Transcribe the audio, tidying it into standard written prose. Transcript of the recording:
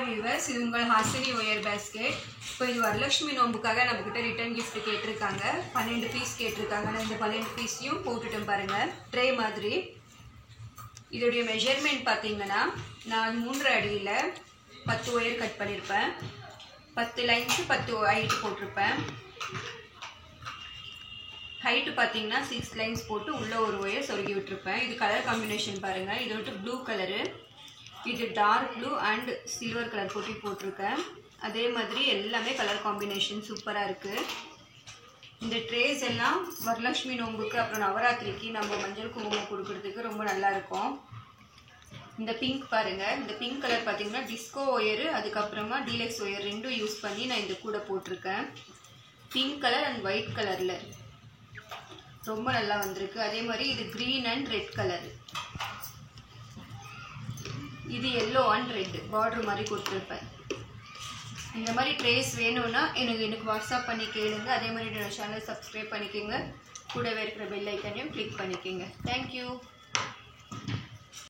Viewers, இது உங்கள் Hasini wire basket. இப்போ இது வரலட்சுமி நோம்புக்காக நம்மக்கிட்ட ரிட்டர்ன் கிஃப்ட் கேட்டிருக்காங்க. 12 பீஸ் கேட்டிருக்காங்க. நான் இந்த 12 பீஸையும் போட்டுட்டேன் பாருங்கள், ட்ரே மாதிரி. இதோடைய மெஷர்மெண்ட் பார்த்தீங்கன்னா, நான் 3 அடியில் 10 ஒயர் கட் பண்ணியிருப்பேன். 10 லைன்ஸு 10 ஹைட்டு போட்டிருப்பேன். ஹைட்டு பார்த்தீங்கன்னா 6 லைன்ஸ் போட்டு உள்ளே ஒரு ஒயர் சொருகி விட்டுருப்பேன். இது கலர் காம்பினேஷன் பாருங்கள். இது வந்துட்டு ப்ளூ கலரு, இது dark blue and silver colour போட்டிருக்கேன். அதே மாதிரி எல்லாமே கலர் காம்பினேஷன் சூப்பராக இருக்குது. இந்த ட்ரேஸ் எல்லாம் வரலட்சுமி நோம்புக்கு அப்புறம் நவராத்திரிக்கு நம்ம மஞ்சள் குங்குமம் கொடுக்கறதுக்கு ரொம்ப நல்லாயிருக்கும். இந்த பிங்க் பாருங்கள், இந்த பிங்க் கலர் பார்த்தீங்கன்னா டிஸ்கோ ஒயரு, அதுக்கப்புறமா டீலக்ஸ் ஒயர் ரெண்டும் யூஸ் பண்ணி நான் இந்த கூட போட்டிருக்கேன். பிங்க் கலர் அண்ட் ஒயிட் கலரில் ரொம்ப நல்லா வந்திருக்கு. அதே மாதிரி இது க்ரீன் அண்ட் ரெட் கலரு, இது எல்லோ அண்ட் ரெட் பார்டர் மாதிரி கொடுத்துருப்பேன். இந்த மாதிரி ட்ரேஸ் வேணும்னா எனக்கு வாட்ஸ்அப் பண்ணி கேளுங்க. அதே மாதிரி என்னோட சேனல் சப்ஸ்கிரைப் பண்ணிக்கோங்க. கூடவே இருக்கிற பெல் ஐக்கனையும் கிளிக் பண்ணிக்கோங்க. தேங்க்யூ.